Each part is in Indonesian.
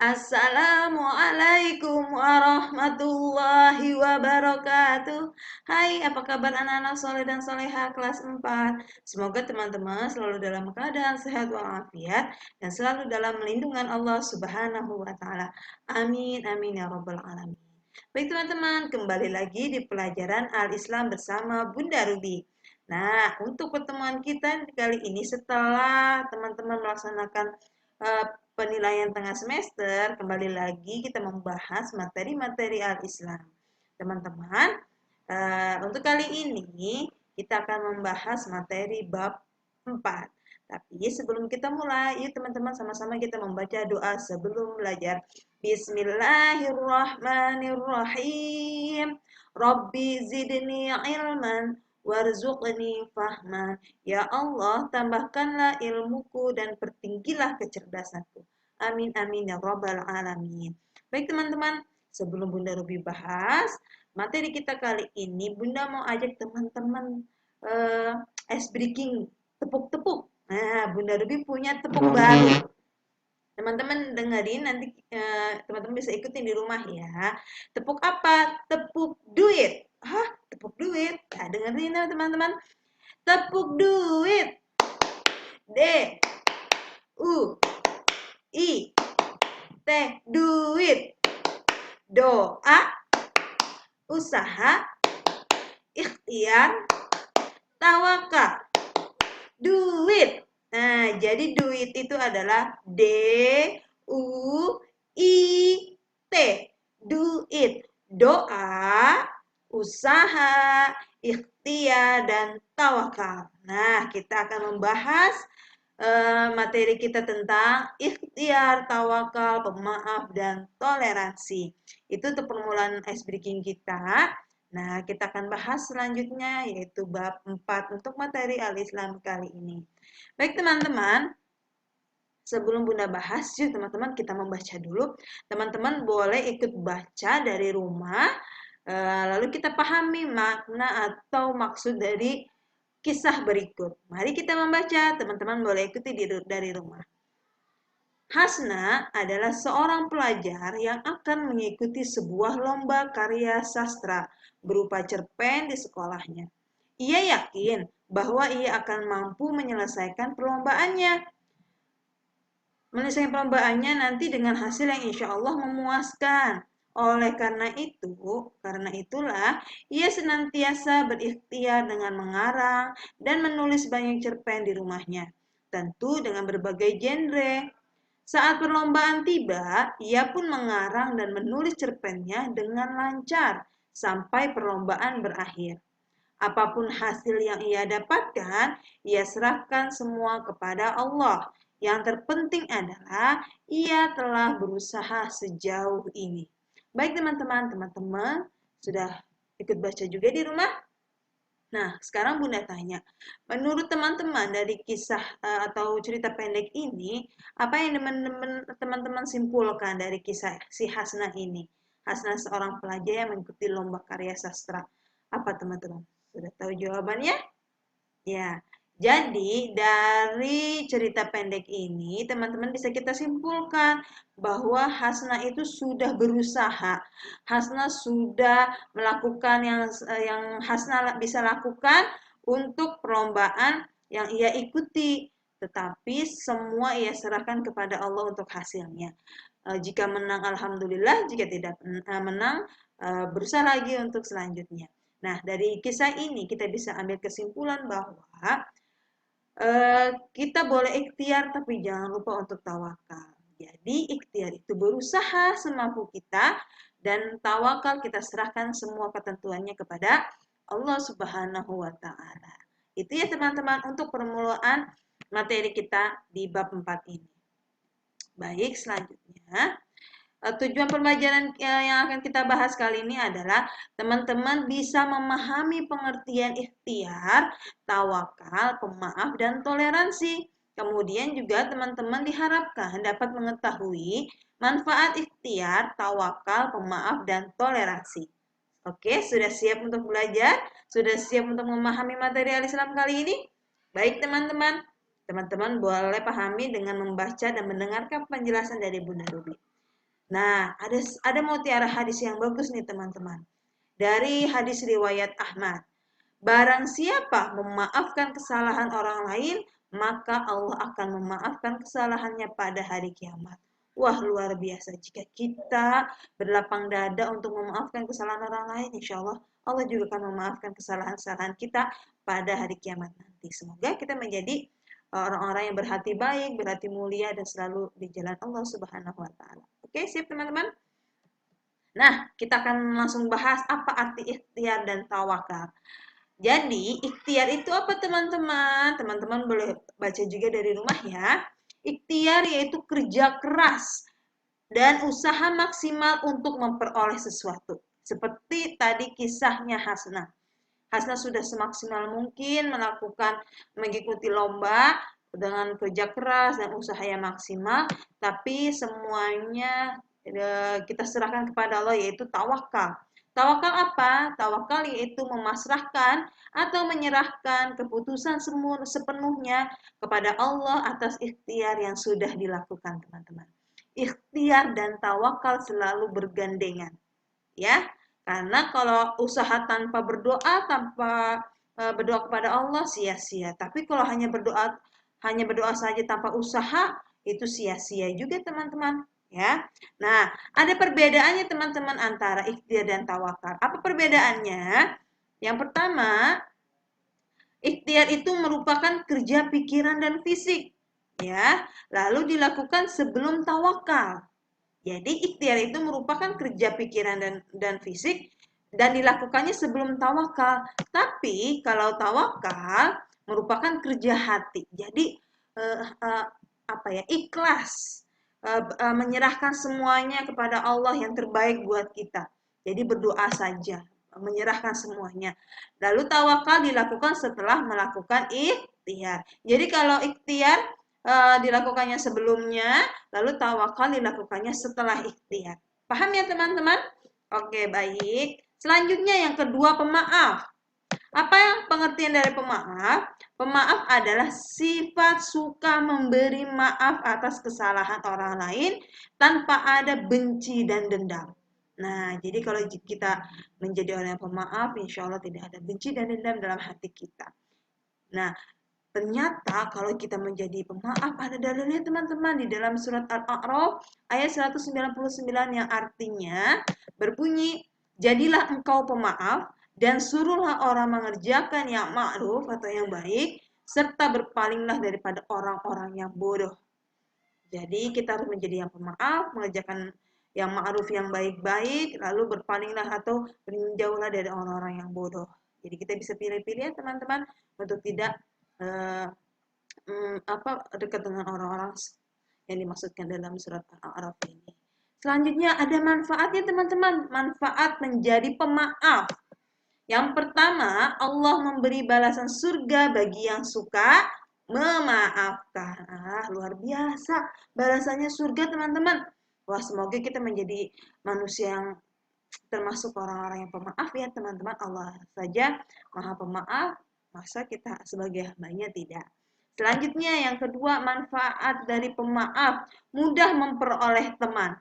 Assalamualaikum warahmatullahi wabarakatuh. Hai, apa kabar anak-anak soleh dan soleha kelas 4? Semoga teman-teman selalu dalam keadaan sehat walafiat dan selalu dalam melindungan Allah Subhanahu wa taala. Amin amin ya rabbal alamin. Baik teman-teman, kembali lagi di pelajaran Al-Islam bersama Bunda Ruby. Nah, untuk pertemuan kita kali ini setelah teman-teman melaksanakan eh, penilaian tengah semester, kembali lagi kita membahas materi-materi Al-Islam. Teman-teman, untuk kali ini kita akan membahas materi bab 4. Tapi sebelum kita mulai, yuk teman-teman sama-sama kita membaca doa sebelum belajar. Bismillahirrahmanirrahim. Rabbi zidni ilman warzuqni fahman. Ya Allah, tambahkanlah ilmuku dan pertinggilah kecerdasanku. Amin amin ya rabbal alamin. Baik teman-teman, sebelum Bunda Ruby bahas materi kita kali ini, Bunda mau ajak teman-teman ice breaking, tepuk-tepuk. Nah, Bunda Ruby punya tepuk baru. Teman-teman dengerin nanti teman-teman bisa ikutin di rumah ya. Tepuk apa? Tepuk duit. Hah? Tepuk duit? Nah, dengerin ya teman-teman. Tepuk duit. D U I T duit. Doa, usaha, ikhtiar, tawakal. Duit. Nah, jadi duit itu adalah D U I T. Duit. Doa, usaha, ikhtiar, dan tawakal. Nah, kita akan membahas materi kita tentang ikhtiar, tawakal, pemaaf, dan toleransi. Itu untuk permulaan ice breaking kita. Nah, kita akan bahas selanjutnya yaitu bab 4 untuk materi Al-Islam kali ini. Baik teman-teman, sebelum Bunda bahas, yuk teman-teman kita membaca dulu. Teman-teman boleh ikut baca dari rumah, lalu kita pahami makna atau maksud dari kisah berikut. Mari kita membaca, teman-teman boleh ikuti dari rumah. Hasna adalah seorang pelajar yang akan mengikuti sebuah lomba karya sastra berupa cerpen di sekolahnya. Ia yakin bahwa ia akan mampu menyelesaikan perlombaannya. Menyelesaikan perlombaannya nanti dengan hasil yang insya Allah memuaskan. Karena itulah, ia senantiasa berikhtiar dengan mengarang dan menulis banyak cerpen di rumahnya. Tentu dengan berbagai genre. Saat perlombaan tiba, ia pun mengarang dan menulis cerpennya dengan lancar sampai perlombaan berakhir. Apapun hasil yang ia dapatkan, ia serahkan semua kepada Allah. Yang terpenting adalah ia telah berusaha sejauh ini. Baik teman-teman sudah ikut baca juga di rumah? Nah, sekarang Bunda tanya, menurut teman-teman dari kisah atau cerita pendek ini, apa yang teman-teman simpulkan dari kisah si Hasna ini? Hasna seorang pelajar yang mengikuti lomba karya sastra. Apa teman-teman? Sudah tahu jawabannya? Ya, jadi dari cerita pendek ini, teman-teman bisa kita simpulkan bahwa Hasna itu sudah berusaha. Hasna sudah melakukan yang Hasna bisa lakukan untuk perlombaan yang ia ikuti. Tetapi semua ia serahkan kepada Allah untuk hasilnya. Jika menang, alhamdulillah. Jika tidak menang, berusaha lagi untuk selanjutnya. Nah, dari kisah ini kita bisa ambil kesimpulan bahwa kita boleh ikhtiar tapi jangan lupa untuk tawakal. Jadi ikhtiar itu berusaha semampu kita dan tawakal kita serahkan semua ketentuannya kepada Allah Subhanahu wa taala. Itu ya teman-teman untuk permulaan materi kita di bab 4 ini. Baik, selanjutnya tujuan pembelajaran yang akan kita bahas kali ini adalah teman-teman bisa memahami pengertian ikhtiar, tawakal, pemaaf, dan toleransi. Kemudian juga teman-teman diharapkan dapat mengetahui manfaat ikhtiar, tawakal, pemaaf, dan toleransi. Oke, sudah siap untuk belajar? Sudah siap untuk memahami materi Al-Islam kali ini? Baik teman-teman boleh pahami dengan membaca dan mendengarkan penjelasan dari Bunda Ruby. Nah, ada mutiara hadis yang bagus nih teman-teman. Dari hadis riwayat Ahmad. Barang siapa memaafkan kesalahan orang lain, maka Allah akan memaafkan kesalahannya pada hari kiamat. Wah, luar biasa. Jika kita berlapang dada untuk memaafkan kesalahan orang lain, insya Allah Allah juga akan memaafkan kesalahan-kesalahan kita pada hari kiamat nanti. Semoga kita menjadi orang-orang yang berhati baik, berhati mulia, dan selalu di jalan Allah Subhanahu wa Ta'ala. Oke, siap teman-teman? Nah, kita akan langsung bahas apa arti ikhtiar dan tawakal. Jadi, ikhtiar itu apa teman-teman? Teman-teman boleh baca juga dari rumah ya. Ikhtiar yaitu kerja keras dan usaha maksimal untuk memperoleh sesuatu. Seperti tadi kisahnya Hasna. Hasna sudah semaksimal mungkin mengikuti lomba dengan kerja keras dan usaha yang maksimal, tapi semuanya kita serahkan kepada Allah, yaitu tawakal. Tawakal apa? Tawakal yaitu memasrahkan atau menyerahkan keputusan sepenuhnya kepada Allah atas ikhtiar yang sudah dilakukan, teman-teman. Ikhtiar dan tawakal selalu bergandengan, ya. Karena kalau usaha tanpa berdoa kepada Allah sia-sia. Tapi kalau hanya berdoa saja tanpa usaha, itu sia-sia juga, teman-teman. Ya. Nah, ada perbedaannya teman-teman antara ikhtiar dan tawakal. Apa perbedaannya? Yang pertama, ikhtiar itu merupakan kerja pikiran dan fisik, ya. Lalu dilakukan sebelum tawakal. Jadi ikhtiar itu merupakan kerja pikiran dan fisik dan dilakukannya sebelum tawakal. Tapi kalau tawakal merupakan kerja hati. Jadi ikhlas, menyerahkan semuanya kepada Allah yang terbaik buat kita. Jadi berdoa saja, menyerahkan semuanya. Lalu tawakal dilakukan setelah melakukan ikhtiar. Jadi kalau ikhtiar dilakukannya sebelumnya, lalu tawakal dilakukannya setelah ikhtiar. Paham ya teman-teman? Oke, baik. Selanjutnya yang kedua, pemaaf. Apa yang pengertian dari pemaaf? Pemaaf adalah sifat suka memberi maaf atas kesalahan orang lain tanpa ada benci dan dendam. Nah, jadi kalau kita menjadi orang yang pemaaf, insya Allah tidak ada benci dan dendam dalam hati kita. Nah, ternyata kalau kita menjadi pemaaf, ada dalilnya teman-teman di dalam surat Al-A'raf ayat 199 yang artinya berbunyi, jadilah engkau pemaaf dan suruhlah orang mengerjakan yang ma'ruf atau yang baik, serta berpalinglah daripada orang-orang yang bodoh. Jadi kita harus menjadi yang pemaaf, mengerjakan yang ma'ruf yang baik-baik, lalu berpalinglah atau menjauhlah dari orang-orang yang bodoh. Jadi kita bisa pilih-pilih ya teman-teman untuk tidak dekat dengan orang-orang yang dimaksudkan dalam surat Al-A'raf ini. Selanjutnya ada manfaatnya teman-teman, manfaat menjadi pemaaf. Yang pertama, Allah memberi balasan surga bagi yang suka memaafkan. Luar biasa balasannya surga teman-teman. Wah, semoga kita menjadi manusia yang termasuk orang-orang yang pemaaf ya teman-teman. Allah saja Maha Pemaaf, masa kita sebagai hambanya tidak. Selanjutnya yang kedua, manfaat dari pemaaf, mudah memperoleh teman.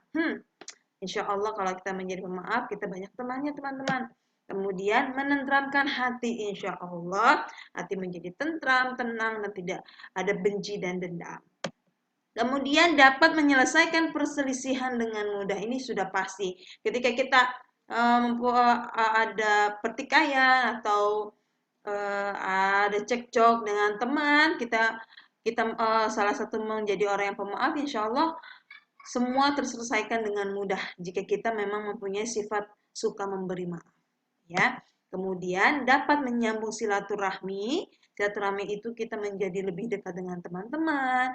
Insya Allah kalau kita menjadi pemaaf, kita banyak temannya teman-teman. Kemudian menenteramkan hati, insya Allah hati menjadi tentram, tenang, dan tidak ada benci dan dendam. Kemudian dapat menyelesaikan perselisihan dengan mudah. Ini sudah pasti. Ketika kita ada pertikaian atau ada cekcok dengan teman, kita salah satu menjadi orang yang pemaaf, insya Allah semua terselesaikan dengan mudah jika kita memang mempunyai sifat suka memberi maaf. Ya. Kemudian dapat menyambung silaturahmi. Silaturahmi itu kita menjadi lebih dekat dengan teman-teman,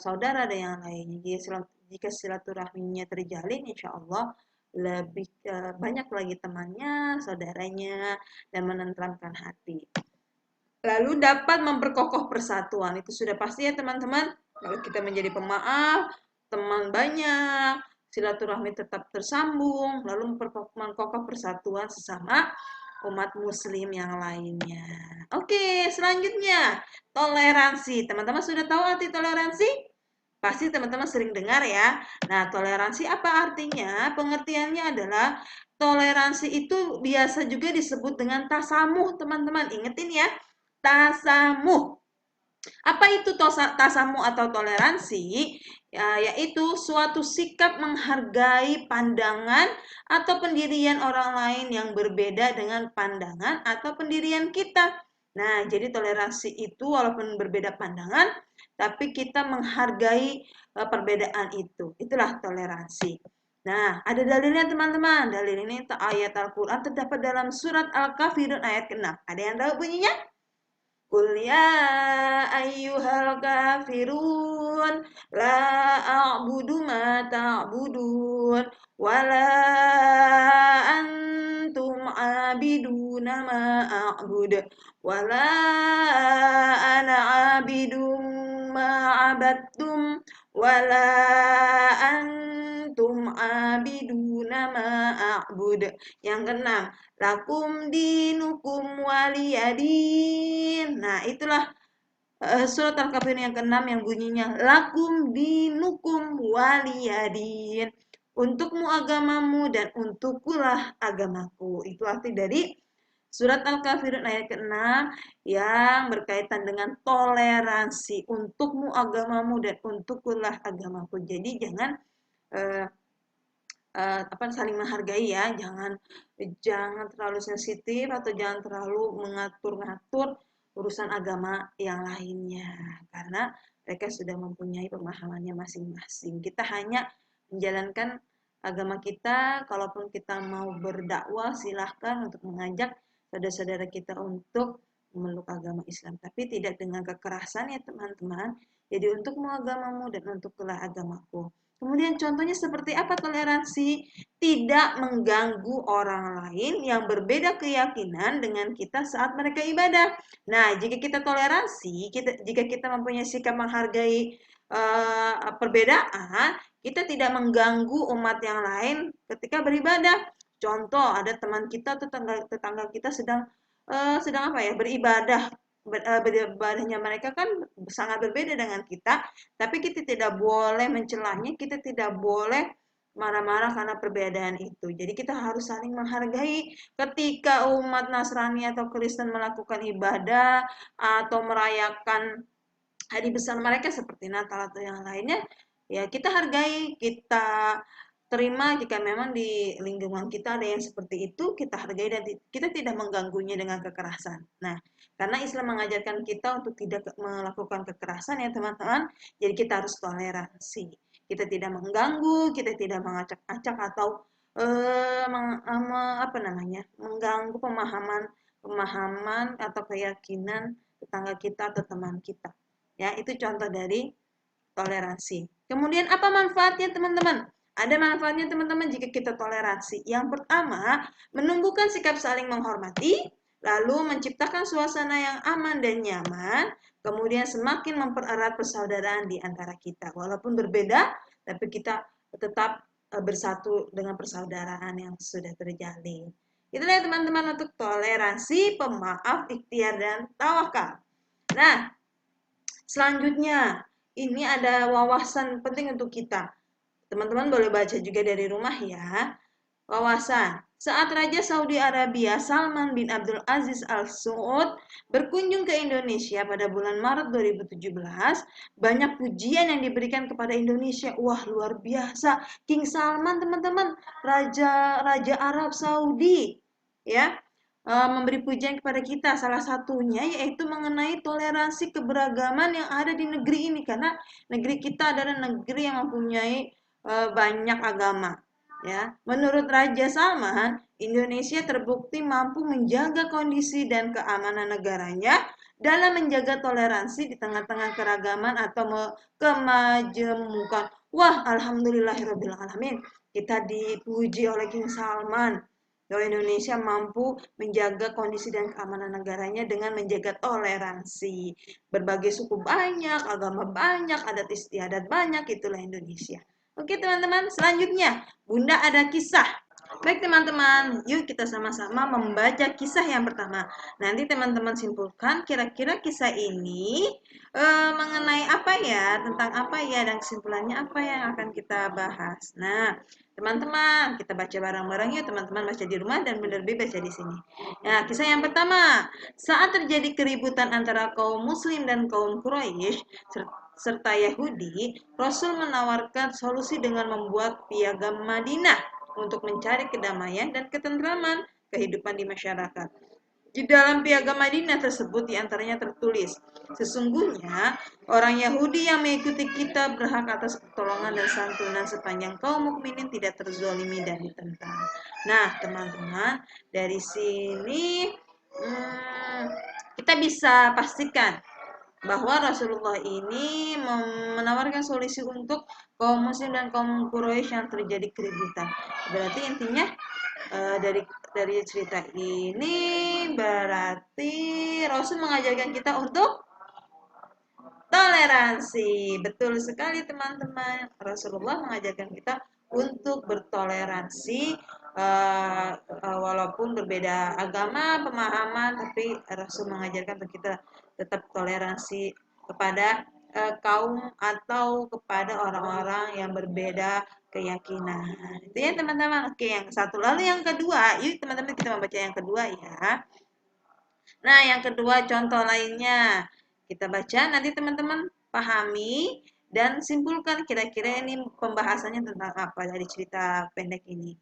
saudara dan yang lainnya. Jika silaturahminya terjalin, insya Allah lebih banyak lagi temannya, saudaranya, dan menenteramkan hati. Lalu dapat memperkokoh persatuan. Itu sudah pasti ya teman-teman. Kalau kita menjadi pemaaf, teman banyak, silaturahmi tetap tersambung, lalu memperkokoh persatuan sesama umat muslim yang lainnya. Oke, selanjutnya toleransi. Teman-teman sudah tahu arti toleransi? Pasti teman-teman sering dengar ya. Nah, toleransi apa artinya? Pengertiannya adalah toleransi itu biasa juga disebut dengan tasamuh, teman-teman. Ingetin ya, tasamuh. Apa itu tasamu atau toleransi? Ya, yaitu suatu sikap menghargai pandangan atau pendirian orang lain yang berbeda dengan pandangan atau pendirian kita. Nah, jadi toleransi itu walaupun berbeda pandangan, tapi kita menghargai perbedaan itu. Itulah toleransi. Nah, ada dalilnya teman-teman. Dalil ini ayat Al-Quran terdapat dalam surat Al-Kafirun ayat ke-6. Ada yang tahu bunyinya? Qul ya ayyuhal kafirun la a'budu ma ta'budun wala antum abiduna ma a'bud wala ana abidum ma abattum wala antum abiduna ma a'bud. Yang keenam, lakum dinukum waliyadin. Nah, itulah surat Al-Kafirun yang ke-6 yang bunyinya lakum dinukum waliyadin. Untukmu agamamu dan untukkulah agamaku. Itu arti dari surat Al-Kafirun ayat ke-6 yang berkaitan dengan toleransi. Untukmu agamamu dan untukkulah agamaku. Jadi jangan uh, saling menghargai ya, jangan terlalu sensitif atau jangan terlalu mengatur-ngatur urusan agama yang lainnya karena mereka sudah mempunyai pemahamannya masing-masing. Kita hanya menjalankan agama kita. Kalaupun kita mau berdakwah, silahkan untuk mengajak saudara-saudara kita untuk memeluk agama Islam, tapi tidak dengan kekerasan ya teman-teman. Jadi untukmu agamamu dan untuklah agamaku. Kemudian contohnya seperti apa toleransi? Tidak mengganggu orang lain yang berbeda keyakinan dengan kita saat mereka ibadah. Nah, jika kita toleransi, jika kita mempunyai sikap menghargai perbedaan, kita tidak mengganggu umat yang lain ketika beribadah. Contoh, ada teman kita atau tetangga kita sedang apa ya, beribadah. Beribadahnya mereka kan sangat berbeda dengan kita, tapi kita tidak boleh mencelanya, kita tidak boleh marah-marah karena perbedaan itu. Jadi kita harus saling menghargai ketika umat Nasrani atau Kristen melakukan ibadah atau merayakan hari besar mereka seperti Natal atau yang lainnya, ya kita hargai, kita terima jika memang di lingkungan kita ada yang seperti itu, kita hargai dan kita tidak mengganggunya dengan kekerasan. Nah, karena Islam mengajarkan kita untuk tidak melakukan kekerasan ya teman-teman, jadi kita harus toleransi. Kita tidak mengganggu, kita tidak mengacak-acak atau mengganggu pemahaman atau keyakinan tetangga kita atau teman kita. Ya, itu contoh dari toleransi. Kemudian apa manfaatnya teman-teman? Ada manfaatnya teman-teman jika kita toleransi. Yang pertama, menumbuhkan sikap saling menghormati, lalu menciptakan suasana yang aman dan nyaman, kemudian semakin mempererat persaudaraan di antara kita. Walaupun berbeda, tapi kita tetap bersatu dengan persaudaraan yang sudah terjalin. Itulah ya teman-teman untuk toleransi, pemaaf, ikhtiar, dan tawakal. Nah, selanjutnya, ini ada wawasan penting untuk kita. Teman-teman boleh baca juga dari rumah ya. Wawasan. Saat Raja Saudi Arabia Salman bin Abdul Aziz Al Saud berkunjung ke Indonesia pada bulan Maret 2017, banyak pujian yang diberikan kepada Indonesia. Wah, luar biasa. King Salman, teman-teman, Raja Arab Saudi, ya. Memberi pujian kepada kita. Salah satunya yaitu mengenai toleransi keberagaman yang ada di negeri ini, karena negeri kita adalah negeri yang mempunyai banyak agama. Ya, menurut Raja Salman, Indonesia terbukti mampu menjaga kondisi dan keamanan negaranya dalam menjaga toleransi di tengah-tengah keragaman atau kemajemukan. Wah, alhamdulillahirobbilalamin. Kita dipuji oleh King Salman bahwa Indonesia mampu menjaga kondisi dan keamanan negaranya dengan menjaga toleransi. Berbagai suku banyak, agama banyak, adat istiadat banyak, itulah Indonesia. Oke teman-teman, selanjutnya Bunda ada kisah. Baik teman-teman, yuk kita sama-sama membaca kisah yang pertama. Nanti teman-teman simpulkan kira-kira kisah ini mengenai apa ya, tentang apa ya, dan kesimpulannya apa yang akan kita bahas. Nah, teman-teman, kita baca bareng-bareng yuk. Teman-teman baca di rumah dan Bunda Debbie baca di sini. Nah, kisah yang pertama, saat terjadi keributan antara kaum Muslim dan kaum Quraisy serta Yahudi, Rasul menawarkan solusi dengan membuat piagam Madinah untuk mencari kedamaian dan ketentraman kehidupan di masyarakat. Di dalam piagam Madinah tersebut diantaranya tertulis, sesungguhnya orang Yahudi yang mengikuti kita berhak atas pertolongan dan santunan sepanjang kaum mukminin tidak terzolimi dan ditentang. Nah, teman-teman, dari sini kita bisa pastikan bahwa Rasulullah ini menawarkan solusi untuk kaum muslim dan kaum Quraisy yang terjadi keributan. Berarti intinya dari cerita ini berarti Rasul mengajarkan kita untuk toleransi. Betul sekali teman-teman. Rasulullah mengajarkan kita untuk bertoleransi walaupun berbeda agama, pemahaman, tapi Rasul mengajarkan untuk kita tetap toleransi kepada kaum atau kepada orang-orang yang berbeda keyakinan. Itu ya teman-teman. Oke, yang satu. Lalu yang kedua, yuk teman-teman kita membaca yang kedua ya. Nah, yang kedua contoh lainnya. Kita baca, nanti teman-teman pahami dan simpulkan kira-kira ini pembahasannya tentang apa dari cerita pendek ini.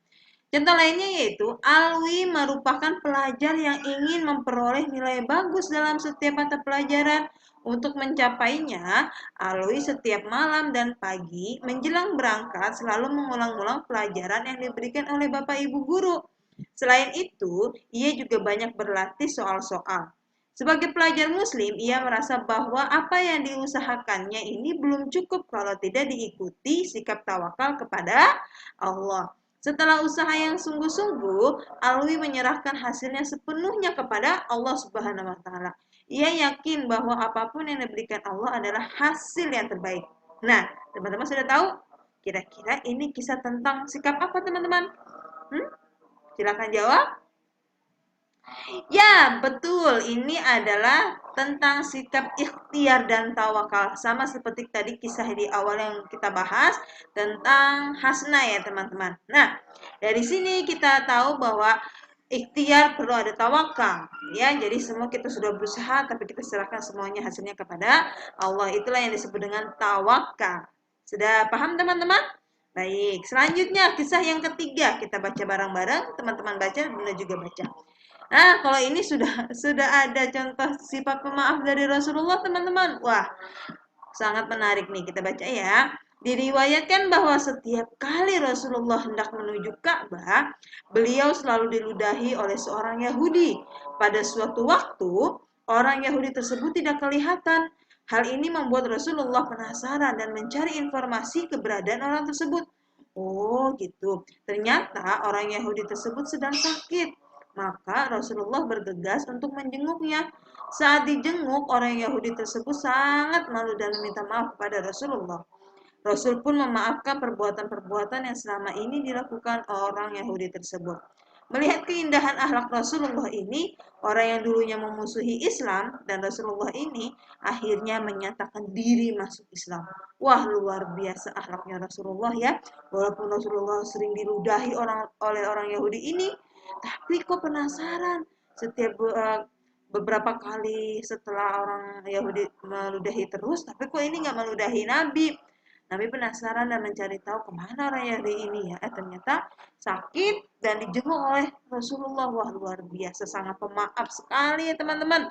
Contoh lainnya yaitu, Alwi merupakan pelajar yang ingin memperoleh nilai bagus dalam setiap mata pelajaran. Untuk mencapainya, Alwi setiap malam dan pagi menjelang berangkat selalu mengulang-ulang pelajaran yang diberikan oleh Bapak Ibu guru. Selain itu, ia juga banyak berlatih soal-soal. Sebagai pelajar muslim, ia merasa bahwa apa yang diusahakannya ini belum cukup kalau tidak diikuti sikap tawakal kepada Allah. Setelah usaha yang sungguh-sungguh, Alwi menyerahkan hasilnya sepenuhnya kepada Allah Subhanahu wa taala. Ia yakin bahwa apapun yang diberikan Allah adalah hasil yang terbaik. Nah, teman-teman sudah tahu? Kira-kira ini kisah tentang sikap apa, teman-teman? Silakan jawab. Ya, betul. Ini adalah tentang sikap ikhtiar dan tawakal. Sama seperti tadi kisah di awal yang kita bahas tentang hasna ya, teman-teman. Nah, dari sini kita tahu bahwa ikhtiar perlu ada tawakal. Ya, jadi semua kita sudah berusaha tapi kita serahkan semuanya hasilnya kepada Allah. Itulah yang disebut dengan tawakal. Sudah paham, teman-teman? Baik, selanjutnya kisah yang ketiga. Kita baca bareng-bareng, teman-teman baca, Bunda juga baca. Nah, kalau ini sudah ada contoh sifat pemaaf dari Rasulullah, teman-teman. Wah, sangat menarik nih, kita baca ya. Diriwayatkan bahwa setiap kali Rasulullah hendak menuju Ka'bah, beliau selalu diludahi oleh seorang Yahudi. Pada suatu waktu, orang Yahudi tersebut tidak kelihatan. Hal ini membuat Rasulullah penasaran dan mencari informasi keberadaan orang tersebut. Oh, gitu. Ternyata orang Yahudi tersebut sedang sakit. Maka Rasulullah bergegas untuk menjenguknya. Saat dijenguk, orang Yahudi tersebut sangat malu dan meminta maaf kepada Rasulullah. Rasul pun memaafkan perbuatan-perbuatan yang selama ini dilakukan orang Yahudi tersebut. Melihat keindahan akhlak Rasulullah ini, orang yang dulunya memusuhi Islam dan Rasulullah ini akhirnya menyatakan diri masuk Islam. Wah, luar biasa akhlaknya Rasulullah ya. Walaupun Rasulullah sering diludahi oleh orang Yahudi ini, tapi kok penasaran setiap beberapa kali setelah orang Yahudi meludahi terus, tapi kok ini nggak meludahi Nabi. Nabi penasaran dan mencari tahu kemana orang Yahudi ini ya. Ternyata sakit dan dijenguk oleh Rasulullah. Wah, luar biasa, sangat pemaaf sekali ya teman-teman.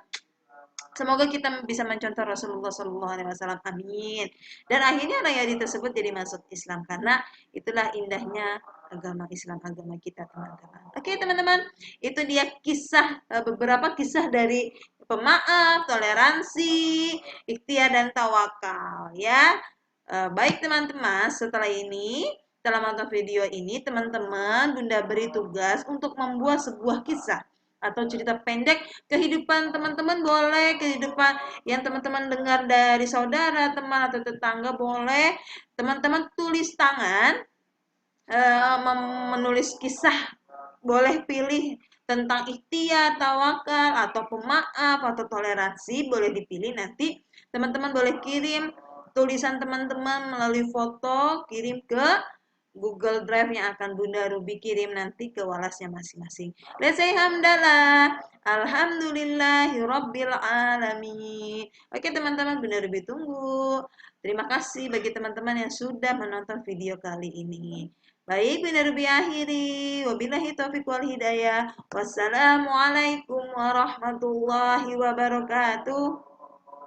Semoga kita bisa mencontoh Rasulullah SAW. Amin. Dan akhirnya orang Yahudi tersebut jadi masuk Islam karena itulah indahnya agama Islam, agama kita teman-teman. Oke teman-teman, itu dia kisah beberapa kisah dari pemaaf, toleransi, ikhtiar dan tawakal ya. Baik teman-teman, setelah menonton video ini, teman-teman Bunda beri tugas untuk membuat sebuah kisah atau cerita pendek kehidupan teman-teman boleh, kehidupan yang teman-teman dengar dari saudara, teman atau tetangga boleh. Teman-teman tulis tangan menulis kisah boleh pilih tentang ikhtiar, tawakal, atau pemaaf, atau toleransi, boleh dipilih nanti. Teman-teman boleh kirim tulisan teman-teman melalui foto, kirim ke Google Drive yang akan Bunda Ruby kirim nanti ke walasnya masing-masing. Let's say hamdalah. Alhamdulillahirabbil alamin. Oke teman-teman, Bunda Ruby tunggu. Terima kasih bagi teman-teman yang sudah menonton video kali ini. Baik, Bunda Ruby akhiri. Wabillahi taufiq wal hidayah. Wassalamualaikum warahmatullahi wabarakatuh.